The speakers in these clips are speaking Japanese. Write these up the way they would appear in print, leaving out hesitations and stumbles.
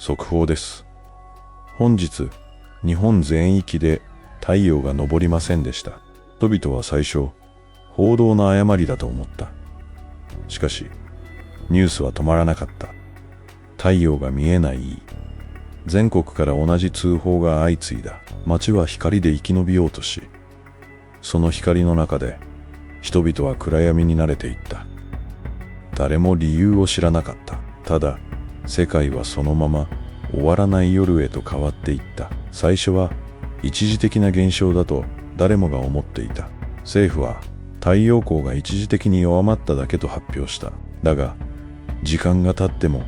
速報です。本日、日本全域で太陽が昇りませんでした。人々は最初、報道の誤りだと思った。しかし、ニュースは止まらなかった。太陽が見えない。全国から同じ通報が相次いだ。街は光で生き延びようとし、その光の中で、人々は暗闇に慣れていった。誰も理由を知らなかった。ただ、世界はそのまま終わらない夜へと変わっていった。最初は一時的な現象だと誰もが思っていた。政府は太陽光が一時的に弱まっただけと発表した。だが、時間が経っても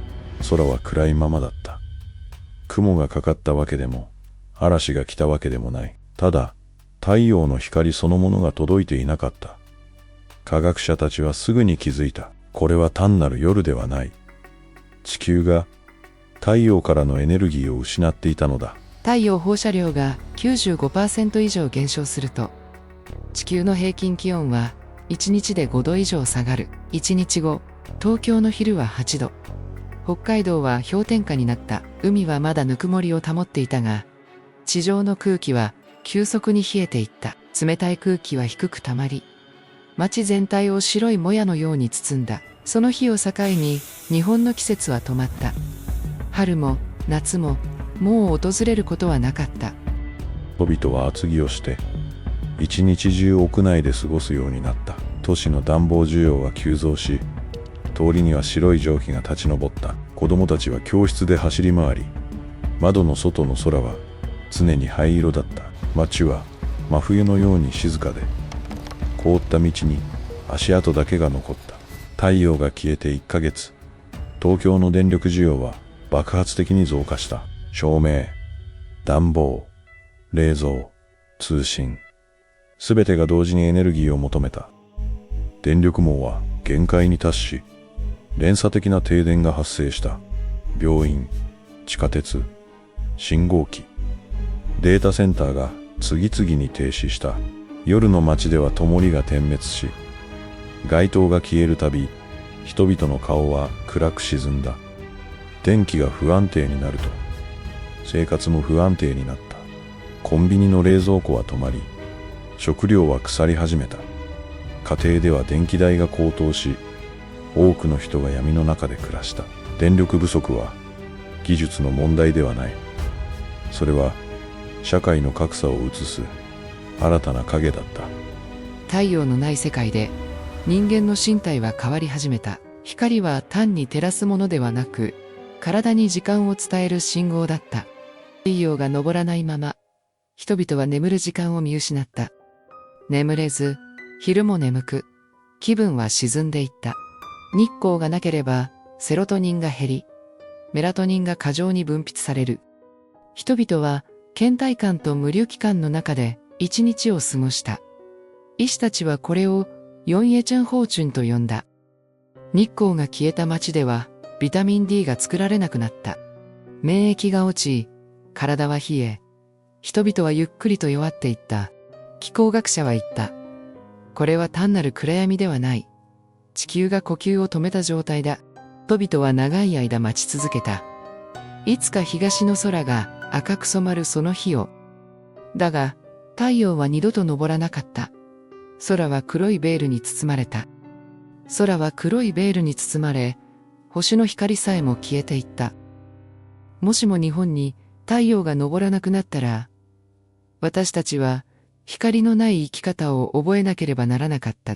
空は暗いままだった。雲がかかったわけでも、嵐が来たわけでもない。ただ、太陽の光そのものが届いていなかった。科学者たちはすぐに気づいた。これは単なる夜ではない。地球が太陽からのエネルギーを失っていたのだ。太陽放射量が 95% 以上減少すると、地球の平均気温は1日で5度以上下がる。1日後、東京の昼は8度。北海道は氷点下になった。海はまだぬくもりを保っていたが、地上の空気は急速に冷えていった。冷たい空気は低く溜まり、街全体を白いもやのように包んだ。その日を境に日本の季節は止まった。春も夏ももう訪れることはなかった。人々は厚着をして一日中屋内で過ごすようになった。都市の暖房需要は急増し、通りには白い蒸気が立ち上った。子供たちは教室で走り回り、窓の外の空は常に灰色だった。街は真冬のように静かで、凍った道に足跡だけが残った。太陽が消えて1ヶ月、東京の電力需要は爆発的に増加した。照明、暖房、冷蔵、通信、すべてが同時にエネルギーを求めた。電力網は限界に達し、連鎖的な停電が発生した。病院、地下鉄、信号機、データセンターが次々に停止した。夜の街では灯が点滅し、街灯が消えるたび、人々の顔は暗く沈んだ。電気が不安定になると、生活も不安定になった。コンビニの冷蔵庫は止まり、食料は腐り始めた。家庭では電気代が高騰し、多くの人が闇の中で暮らした。電力不足は技術の問題ではない。それは社会の格差を映す新たな影だった。太陽のない世界で人間の身体は変わり始めた。光は単に照らすものではなく、体に時間を伝える信号だった。太陽が昇らないまま、人々は眠る時間を見失った。眠れず、昼も眠く、気分は沈んでいった。日光がなければ、セロトニンが減り、メラトニンが過剰に分泌される。人々は、倦怠感と無力感の中で一日を過ごした。医師たちはこれをヨンエチャンホーチュンと呼んだ。日光が消えた街ではビタミン D が作られなくなった。免疫が落ち、体は冷え、人々はゆっくりと弱っていった。気候学者は言った。これは単なる暗闇ではない。地球が呼吸を止めた状態だ。人々は長い間待ち続けた。いつか東の空が赤く染まるその日を。だが、太陽は二度と昇らなかった。空は黒いベールに包まれた。空は黒いベールに包まれ、星の光さえも消えていった。もしも日本に太陽が昇らなくなったら、私たちは光のない生き方を覚えなければならなかった。